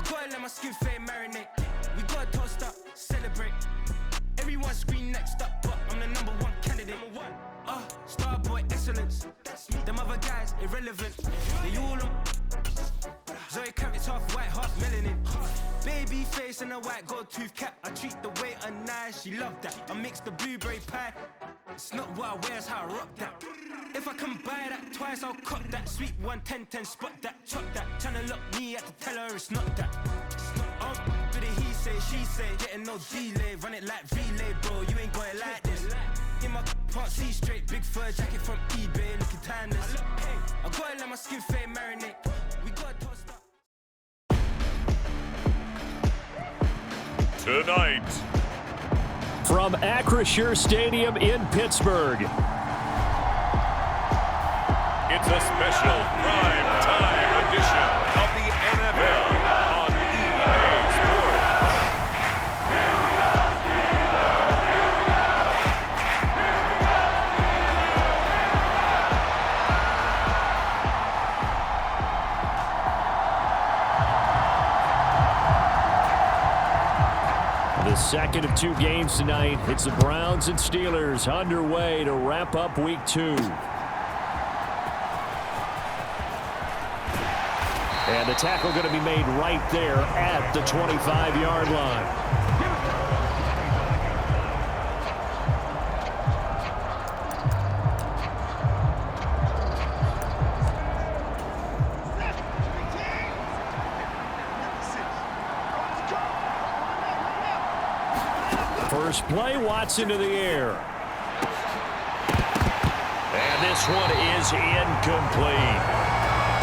gotta let my skin fade marinate. We gotta toast up, celebrate. Everyone scream next up, but I'm the number one candidate. Starboy excellence. Them other guys irrelevant. They all on. Zoe Kravitz half white, half melanin. Baby face and a white gold tooth cap. I treat the waiter nice, she loved that. I mix the blueberry pie. It's not what I wear, it's how I rock that. If I can buy that twice, I'll cop that. Sweet 110, spot that, chop that. Tryna lock me, I have to tell her it's not that. But he say, she say, getting no delay. Run it like relay, bro, you ain't got it like this. In my part C straight, big fur jacket from eBay, looking timeless. I gotta let my skin fade marinate. We gotta toast up. Tonight, from Acrisure Stadium in Pittsburgh, it's a special prime time edition of the NFL on EA Sports. The second of two games tonight. It's the Browns and Steelers underway to wrap up week 2. And the tackle going to be made right there at the 25-yard line. First play, Watson to the air. And this one is incomplete.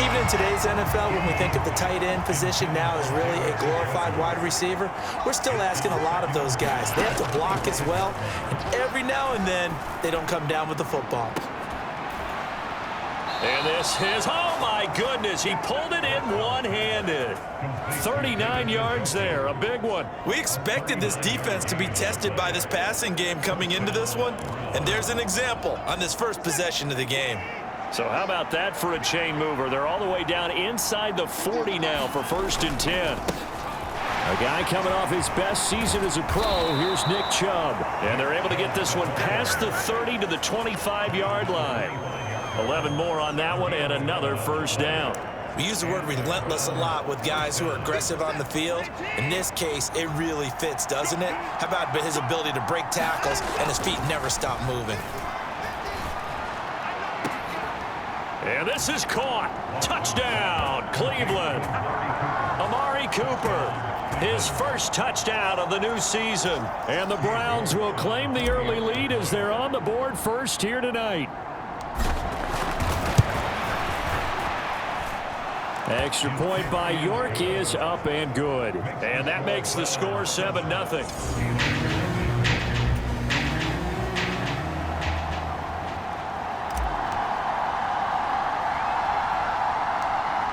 Even in today's NFL, when we think of the tight end position now as really a glorified wide receiver, we're still asking a lot of those guys. They have to block as well, and every now and then, they don't come down with the football. And this is, oh my goodness, he pulled it in one-handed. 39 yards there, a big one. We expected this defense to be tested by this passing game coming into this one, and there's an example on this first possession of the game. So how about that for a chain mover? They're all the way down inside the 40 now for 1st and 10. A guy coming off his best season as a pro. Here's Nick Chubb. And they're able to get this one past the 30 to the 25-yard line. 11 more on that one and another first down. We use the word relentless a lot with guys who are aggressive on the field. In this case, it really fits, doesn't it? How about his ability to break tackles and his feet never stop moving? And this is caught. Touchdown, Cleveland. Amari Cooper, his first touchdown of the new season. And the Browns will claim the early lead as they're on the board first here tonight. Extra point by York is up and good. And that makes the score 7-0.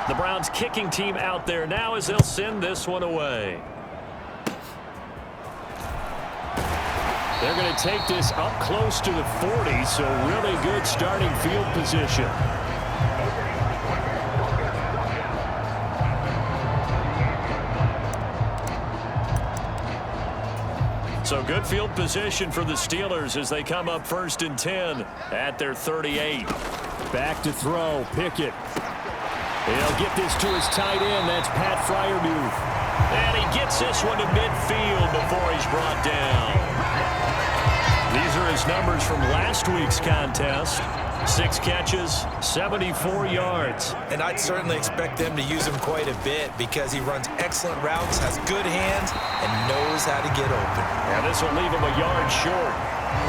The Browns kicking team out there now as they'll send this one away. They're going to take this up close to the 40, so really good starting field position. So good field position for the Steelers as they come up 1st and 10 at their 38. Back to throw, Pickett. He'll get this to his tight end. That's Pat Freiermuth. And he gets this one to midfield before he's brought down. These are his numbers from last week's contest. 6 catches, 74 yards. And I'd certainly expect them to use him quite a bit because he runs excellent routes, has good hands, and knows how to get open. And this will leave him a yard short.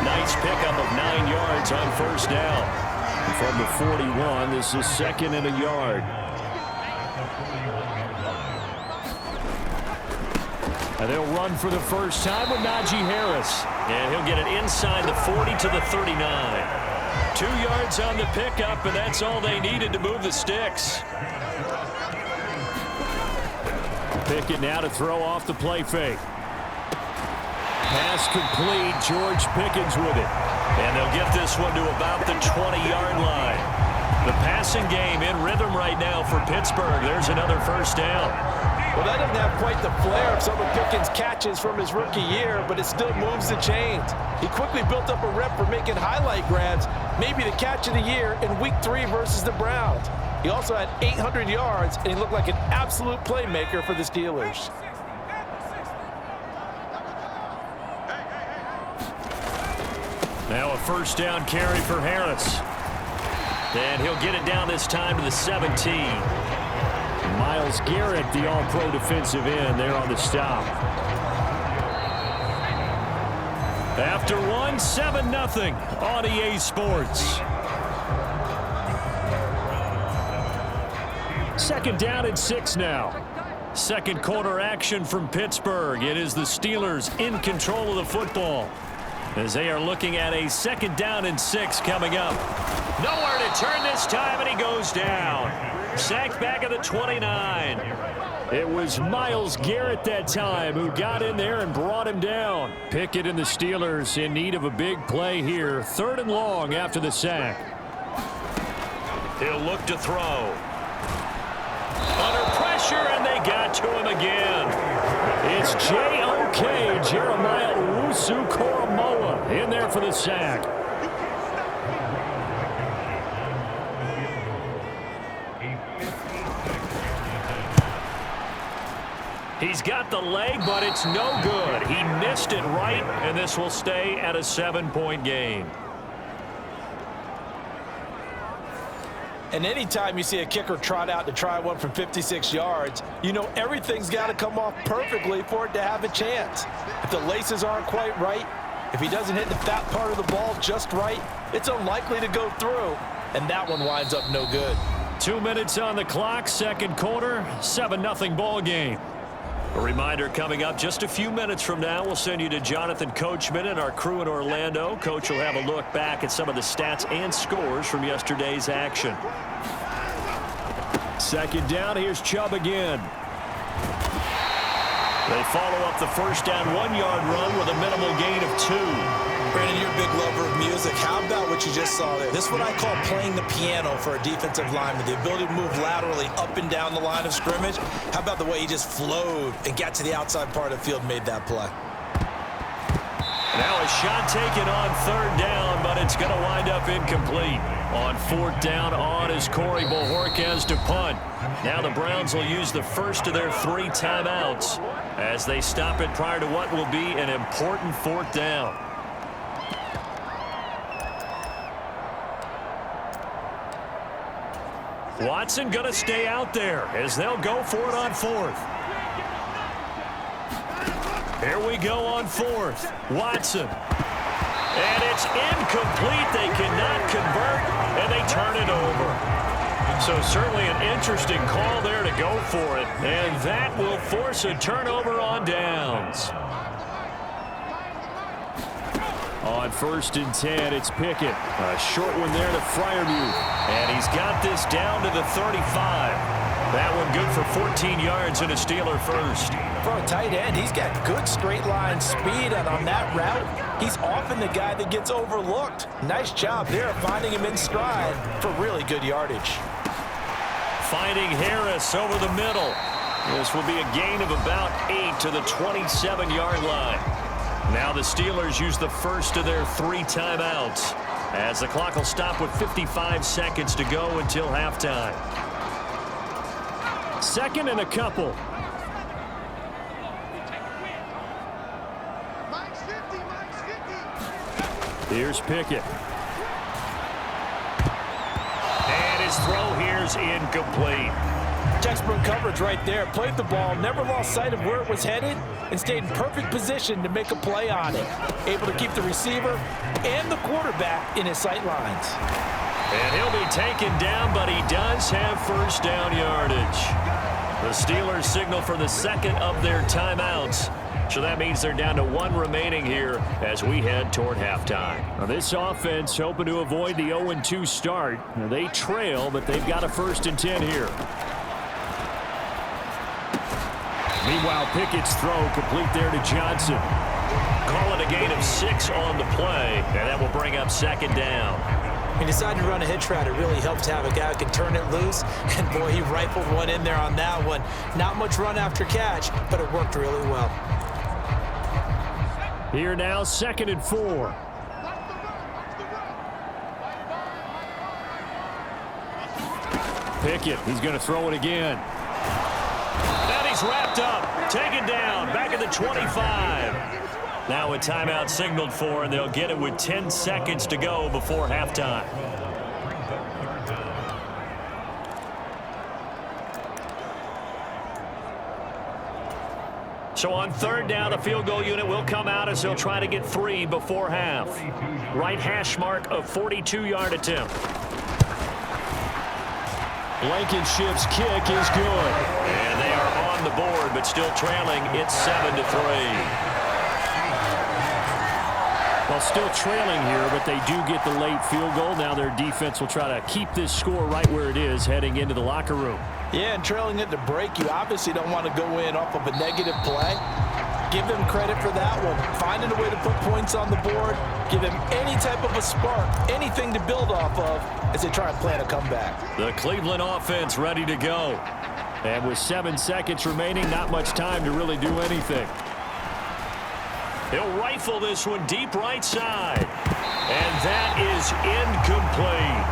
Nice pickup of 9 yards on first down. From the 41, this is 2nd and a yard. And they'll run for the first time with Najee Harris. And he'll get it inside the 40 to the 39. 2 yards on the pickup, and that's all they needed to move the sticks. Pickett now to throw off the play fake. Pass complete. George Pickens with it. And they'll get this one to about the 20-yard line. The passing game in rhythm right now for Pittsburgh. There's another first down. Well, that doesn't have quite the flair of some of Pickens' catches from his rookie year, but it still moves the chains. He quickly built up a rep for making highlight grabs, maybe the catch of the year in Week 3 versus the Browns. He also had 800 yards, and he looked like an absolute playmaker for the Steelers. Now a first down carry for Harris. And he'll get it down this time to the 17. Myles Garrett, the all-pro defensive end, there on the stop. After 7-0 on EA Sports. Second down and 6 now. Second quarter action from Pittsburgh. It is the Steelers in control of the football as they are looking at a second down and 6 coming up. Nowhere to turn this time, and he goes down. Sacked back at the 29. It was Myles Garrett that time who got in there and brought him down. Pickett and the Steelers in need of a big play here. 3rd and long after the sack. He'll look to throw. Under pressure, and they got to him again. It's J.O.K. Jeremiah Owusu-Koramoah in there for the sack. He's got the leg, but it's no good. He missed it right, and this will stay at a 7-point game. And anytime you see a kicker trot out to try one from 56 yards, you know everything's got to come off perfectly for it to have a chance. If the laces aren't quite right, if he doesn't hit the fat part of the ball just right, it's unlikely to go through, and that one winds up no good. 2 minutes on the clock, second quarter, 7-0 ball game. A reminder coming up just a few minutes from now, we'll send you to Jonathan Coachman and our crew in Orlando. Coach will have a look back at some of the stats and scores from yesterday's action. Second down, here's Chubb again. They follow up the first down 1-yard run with a minimal gain of 2. Brandon, you're a big lover of music. How about what you just saw there? This is what I call playing the piano for a defensive lineman. The ability to move laterally up and down the line of scrimmage. How about the way he just flowed and got to the outside part of the field and made that play? Now a shot taken on 3rd down, but it's going to wind up incomplete. On 4th down, on is Corey Bojorquez to punt. Now the Browns will use the first of their 3 timeouts as they stop it prior to what will be an important 4th down. Watson going to stay out there as they'll go for it on 4th. Here we go on 4th. Watson. And it's incomplete. They cannot convert, and they turn it over. So certainly an interesting call there to go for it, and that will force a turnover on downs. On 1st and 10, it's Pickett. A short one there to Freiermuth. And he's got this down to the 35. That one good for 14 yards and a Steeler first. For a tight end, he's got good straight line speed, and on that route, he's often the guy that gets overlooked. Nice job there finding him in stride for really good yardage. Finding Harris over the middle. This will be a gain of about 8 to the 27-yard line. Now the Steelers use the first of their 3 timeouts as the clock will stop with 55 seconds to go until halftime. 2nd and a couple. Here's Pickett. And his throw here's incomplete. Textbook coverage right there. Played the ball, never lost sight of where it was headed, and stayed in perfect position to make a play on it. Able to keep the receiver and the quarterback in his sight lines. And he'll be taken down, but he does have first down yardage. The Steelers signal for the second of their timeouts. So that means they're down to 1 remaining here as we head toward halftime. Now this offense hoping to avoid the 0-2 start. Now they trail, but they've got a 1st and 10 here. Meanwhile, Pickett's throw complete there to Johnson. Call it a gain of 6 on the play, and that will bring up 2nd down. When you decide to run a hitch route, it really helps to have a guy who can turn it loose. And, boy, he rifled one in there on that one. Not much run after catch, but it worked really well. Here now, 2nd and 4. Pickett, he's going to throw it again. And he's wrapped up, taken down, back at the 25. Now a timeout signaled for, and they'll get it with 10 seconds to go before halftime. So on 3rd down, the field goal unit will come out as they'll try to get 3 before half. Right hash mark of 42-yard attempt. Blankenship's kick is good. And they are on the board, but still trailing. It's 7-3. Well, still trailing here, but they do get the late field goal. Now their defense will try to keep this score right where it is heading into the locker room. Yeah, and trailing it to break, you obviously don't want to go in off of a negative play. Give them credit for that one. Finding a way to put points on the board, give them any type of a spark, anything to build off of as they try and plan a comeback. The Cleveland offense ready to go. And with 7 seconds remaining, not much time to really do anything. He'll rifle this one deep right side. And that is incomplete.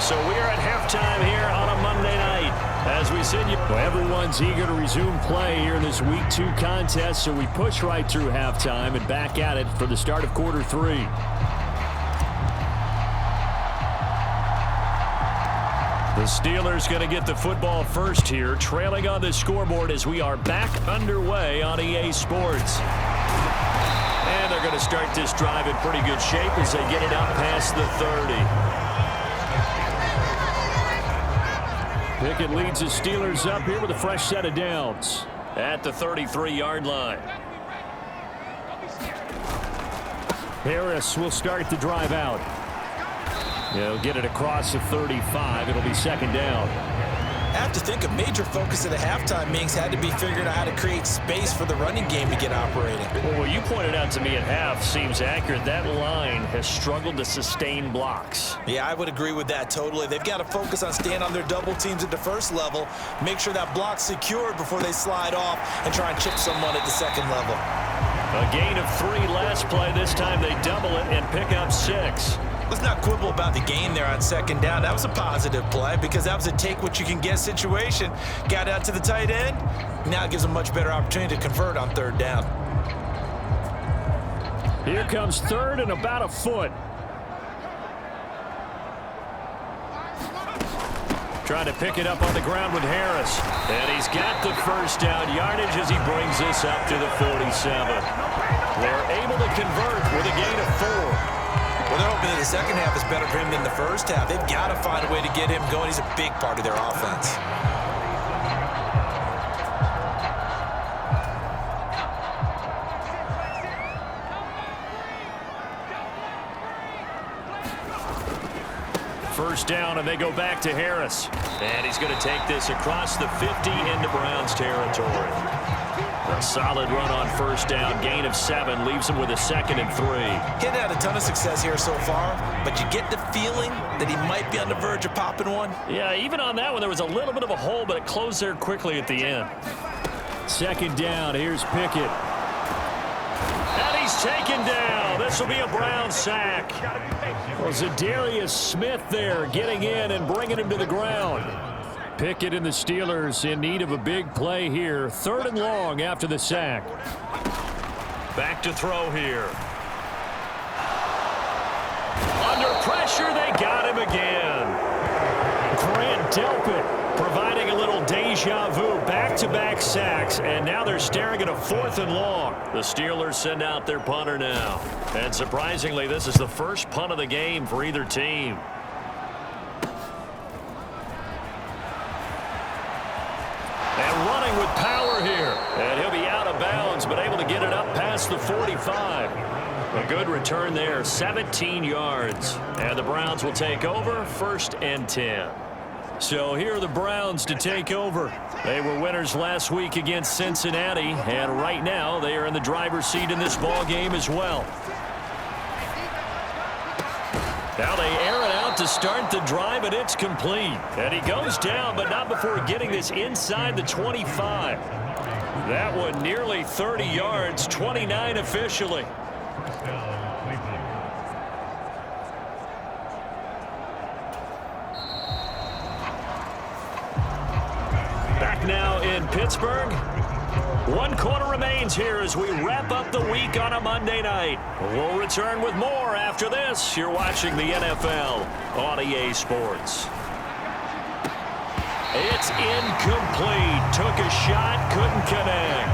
So we are at halftime here on a Monday night. As we send you, well, everyone's eager to resume play here in this Week 2 contest, so we push right through halftime and back at it for the start of quarter 3. The Steelers going to get the football first here, trailing on the scoreboard as we are back underway on EA Sports. And they're going to start this drive in pretty good shape as they get it up past the 30. Pickett leads the Steelers up here with a fresh set of downs at the 33-yard line. Harris will start the drive out. He'll get it across the 35. It'll be 2nd down. I have to think a major focus of the halftime meetings had to be figuring out how to create space for the running game to get operating. Well, what you pointed out to me at half seems accurate. That line has struggled to sustain blocks. Yeah, I would agree with that totally. They've got to focus on staying on their double teams at the first level, make sure that block's secured before they slide off and try and chip someone at the second level. A gain of 3 last play. This time they double it and pick up 6. Let's not quibble about the gain there on 2nd down. That was a positive play because that was a take-what-you-can-get situation. Got out to the tight end. Now it gives them a much better opportunity to convert on 3rd down. Here comes 3rd and about a foot. Trying to pick it up on the ground with Harris. And he's got the first down yardage as he brings this up to the 47. They're able to convert with a gain of 4. Well, they're hoping that the second half is better for him than the first half. They've got to find a way to get him going. He's a big part of their offense. First down, and they go back to Harris. And he's going to take this across the 50 into Browns territory. A solid run on 1st down, gain of 7, leaves him with a 2nd and 3. He hadn't had a ton of success here so far, but you get the feeling that he might be on the verge of popping one. Yeah, even on that one, there was a little bit of a hole, but it closed there quickly at the end. 2nd down, here's Pickett. And he's taken down. This will be a Brown sack. Well, Zadarius Smith there getting in and bringing him to the ground. Pickett and the Steelers in need of a big play here. 3rd and long after the sack. Back to throw here. Under pressure, they got him again. Grant Delpit providing a little deja vu. Back-to-back sacks, and now they're staring at a 4th and long. The Steelers send out their punter now. And surprisingly, this is the first punt of the game for either team. And running with power here. And he'll be out of bounds, but able to get it up past the 45. A good return there, 17 yards. And the Browns will take over, 1st and 10. So here are the Browns to take over. They were winners last week against Cincinnati, and right now they are in the driver's seat in this ball game as well. Now they air it out to start the drive, and it's complete. And he goes down, but not before getting this inside the 25. That one nearly 30 yards, 29 officially. Back now in Pittsburgh. 1 quarter remains here as we wrap up the week on a Monday night. We'll return with more after this. You're watching the NFL on EA Sports. It's incomplete. Took a shot, couldn't connect.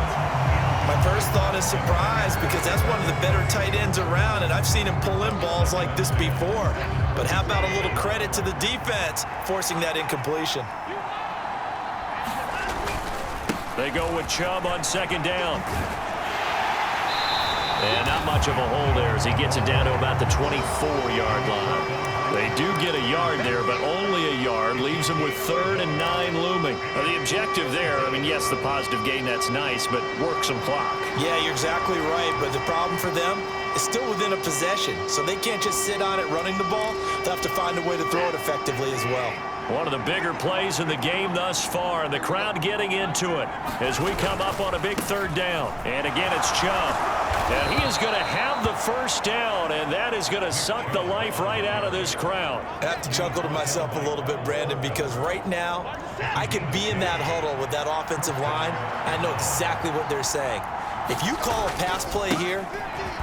My first thought is surprise because that's one of the better tight ends around, and I've seen him pull in balls like this before. But how about a little credit to the defense forcing that incompletion? They go with Chubb on second down. And not much of a hole there as he gets it down to about the 24-yard line. They do get a yard there, but only a yard. Leaves them with 3rd and 9 looming. Now, the objective there, I mean, yes, the positive gain, that's nice, but work some clock. Yeah, you're exactly right, but the problem for them is still within a possession, so they can't just sit on it running the ball. They'll have to find a way to throw it effectively as well. One of the bigger plays in the game thus far, and the crowd getting into it as we come up on a big 3rd down. And again, it's Chubb. And he is going to have the first down, and that is going to suck the life right out of this crowd. I have to chuckle to myself a little bit, Brandon, because right now I could be in that huddle with that offensive line. I know exactly what they're saying. If you call a pass play here,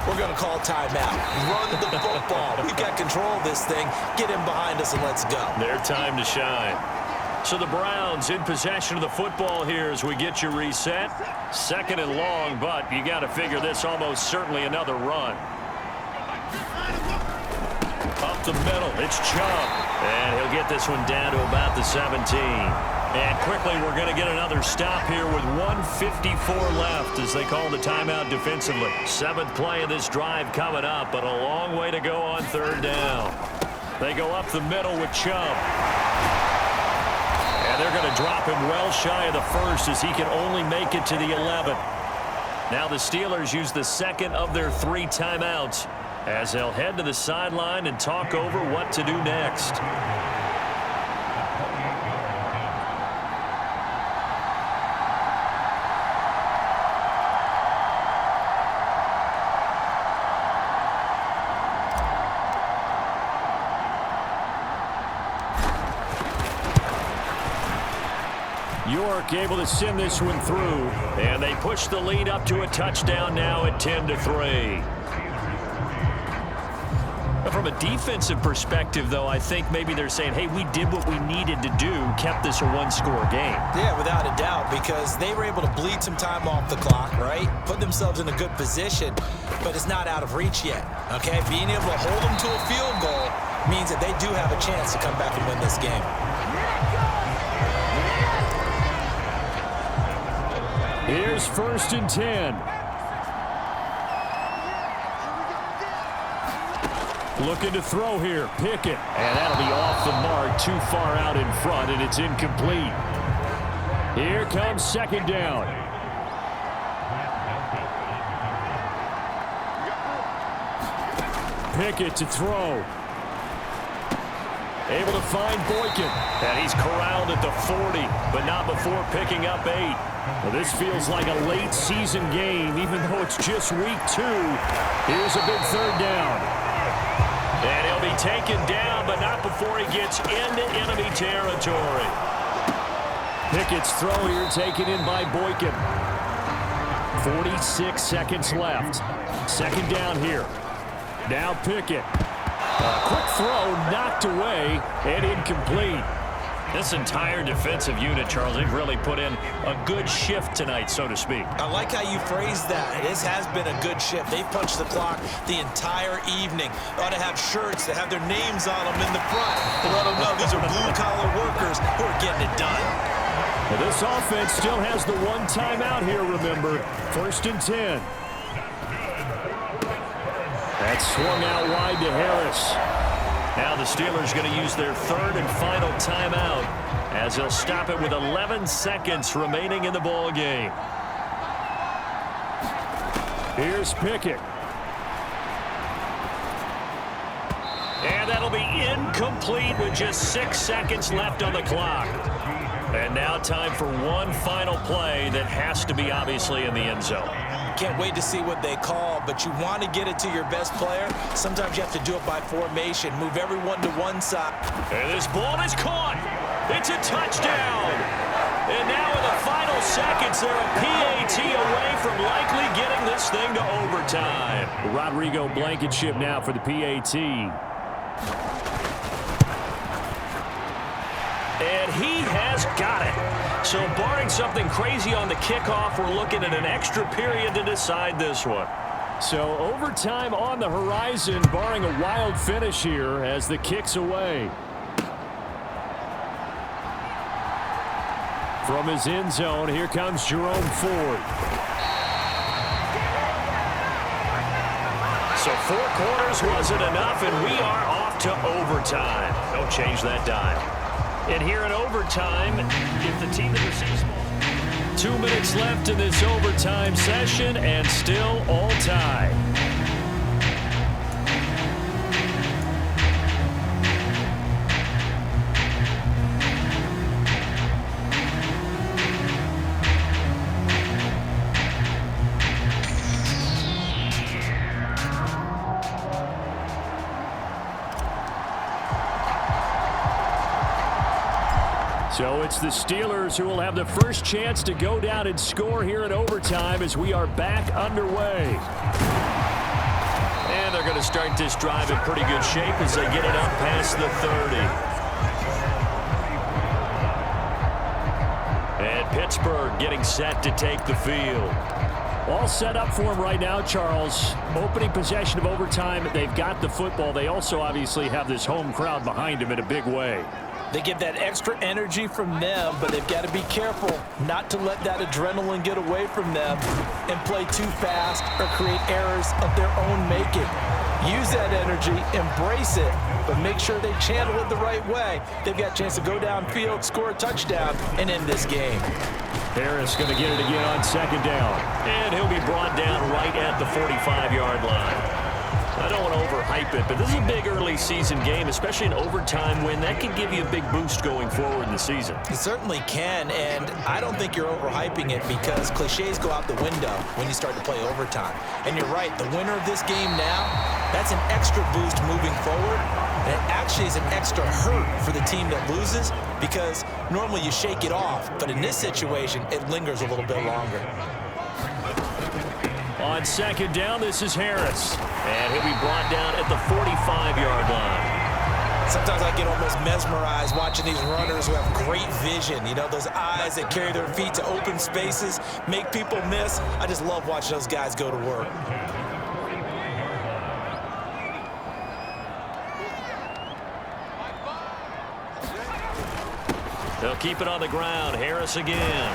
we're going to call timeout. Run the football. We've got control of this thing. Get him behind us and let's go. Their time to shine. So the Browns in possession of the football here as we get you reset. 2nd and long, but you got to figure this almost certainly another run. Up the middle, it's Chubb. And he'll get this one down to about the 17. And quickly, we're going to get another stop here with 1:54 left as they call the timeout defensively. 7th play of this drive coming up, but a long way to go on 3rd down. They go up the middle with Chubb. And they're going to drop him well shy of the 1st as he can only make it to the 11th. Now the Steelers use the 2nd of their 3 timeouts as they'll head to the sideline and talk over what to do next. York able to send this one through, and they push the lead up to a touchdown now at 10-3. From a defensive perspective, though, I think maybe they're saying, hey, we did what we needed to do, kept this a 1-score game. Yeah, without a doubt, because they were able to bleed some time off the clock, right? Put themselves in a good position, but it's not out of reach yet, okay? Being able to hold them to a field goal means that they do have a chance to come back and win this game. Here's 1st and 10. Looking to throw here. Pickett. And that'll be off the mark, too far out in front, and it's incomplete. Here comes 2nd down. Pickett to throw. Able to find Boykin. And he's corralled at the 40, but not before picking up 8. Well, this feels like a late season game, even though it's just week 2. Here's a big 3rd down. And he'll be taken down, but not before he gets into enemy territory. Pickett's throw here taken in by Boykin. 46 seconds left. 2nd down here. Now Pickett. A quick throw knocked away and incomplete. This entire defensive unit, Charles, they've really put in a good shift tonight, so to speak. I like how you phrased that. This has been a good shift. They've punched the clock the entire evening. They ought to have shirts that have their names on them in the front to let them know these are blue-collar workers who are getting it done. Well, this offense still has the 1 timeout here, remember. 1st and 10. That's swung out wide to Harris. Now the Steelers going to use their 3rd and final timeout as they'll stop it with 11 seconds remaining in the ball game. Here's Pickett. And that'll It'll be incomplete with just 6 seconds left on the clock. And now time for one final play that has to be obviously in the end zone. Can't wait to see what they call, but you want to get it to your best player. Sometimes you have to do it by formation. Move everyone to one side. And this ball is caught. It's a touchdown. And now in the final seconds, they're a PAT away from likely getting this thing to overtime. Rodrigo Blankenship now for the PAT. And he has got it. So barring something crazy on the kickoff, we're looking at an extra period to decide this one. So overtime on the horizon, barring a wild finish here as the kick's away. From his end zone, here comes Jerome Ford. So 4 quarters wasn't enough, and we are off to overtime. Don't change that dial. And here in overtime, if the team that receives 2 minutes left in this overtime session, and still all tied. So it's the Steelers who will have the first chance to go down and score here in overtime as we are back underway. And they're going to start this drive in pretty good shape as they get it up past the 30. And Pittsburgh getting set to take the field. All set up for him right now, Charles. Opening possession of overtime. They've got the football. They also obviously have this home crowd behind them in a big way. They get that extra energy from them, but they've got to be careful not to let that adrenaline get away from them and play too fast or create errors of their own making. Use that energy, embrace it, but make sure they channel it the right way. They've got a chance to go downfield, score a touchdown, and end this game. Harris going to get it again on second down. And he'll be brought down right at the 45-yard line. I don't want to overhype it, but this is a big early season game, especially an overtime win. That can give you a big boost going forward in the season. It certainly can, and I don't think you're overhyping it because cliches go out the window when you start to play overtime. And you're right, the winner of this game now, that's an extra boost moving forward, and it actually is an extra hurt for the team that loses because normally you shake it off, but in this situation, it lingers a little bit longer. On second down, this is Harris. And he'll be brought down at the 45-yard line. Sometimes I get almost mesmerized watching these runners who have great vision. You know, those eyes that carry their feet to open spaces, make people miss. I just love watching those guys go to work. They'll keep it on the ground. Harris again.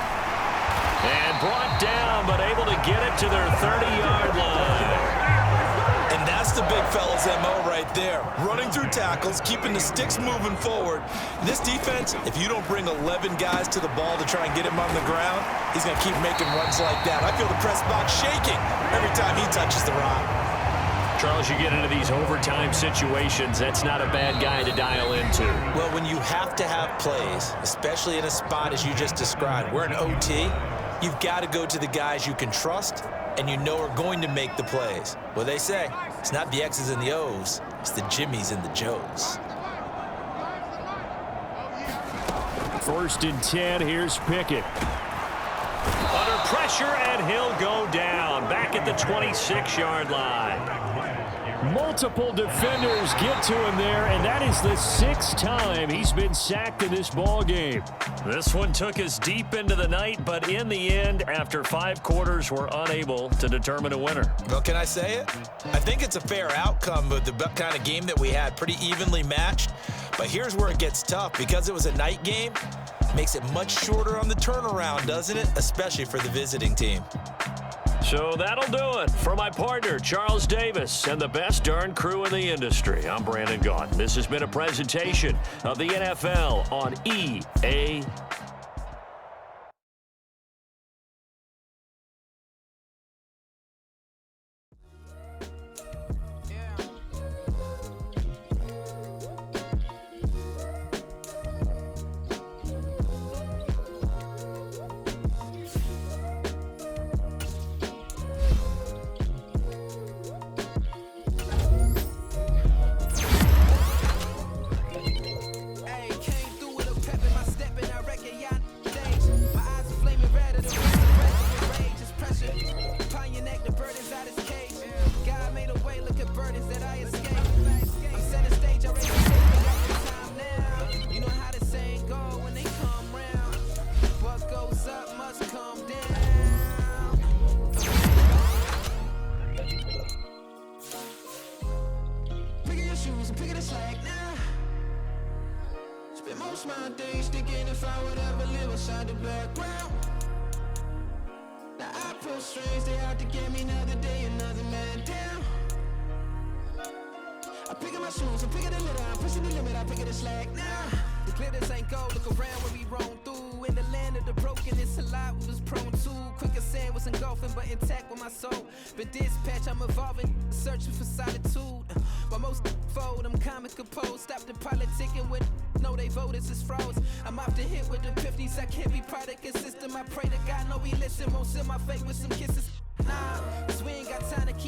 And brought down, but able to get it to their 30-yard line. And that's the big fella's MO right there. Running through tackles, keeping the sticks moving forward. This defense, if you don't bring 11 guys to the ball to try and get him on the ground, he's going to keep making runs like that. I feel the press box shaking every time he touches the rock. Charles, you get into these overtime situations, that's not a bad guy to dial into. Well, when you have to have plays, especially in a spot as you just described, we're in OT, you've got to go to the guys you can trust and you know are going to make the plays. Well, they say it's not the X's and the O's, it's the Jimmies and the Joes. 1st and 10, here's Pickett. Under pressure, and he'll go down. Back at the 26-yard line. Multiple defenders get to him there, and that is the 6th time he's been sacked in this ball game. This one took us deep into the night, but in the end, after 5 quarters, we're unable to determine a winner. Well, can I say it? I think it's a fair outcome of the kind of game that we had, pretty evenly matched. But here's where it gets tough. Because it was a night game, makes it much shorter on the turnaround, doesn't it? Especially for the visiting team. So that'll do it for my partner, Charles Davis, and the best darn crew in the industry. I'm Brandon Gaughan. This has been a presentation of the NFL on EA strings, they out to get me another day, another man down. I pick up my shoes, I'm picking the litter, I'm pushing the limit, I pick up the slack now. The glitters ain't gold, look around where we roam through. In the land of the broken, it's a lot we was prone to. Quicker sand was engulfing, but intact with my soul. Been dispatched, I'm evolving, searching for solitude. While most fold, I'm comic composed. Stop the politicking with no, they voters is froze. I'm off the hit with the 50s, I can't be product of system. I pray to God, no, he listen. Won't send my fate with some kisses. Nah.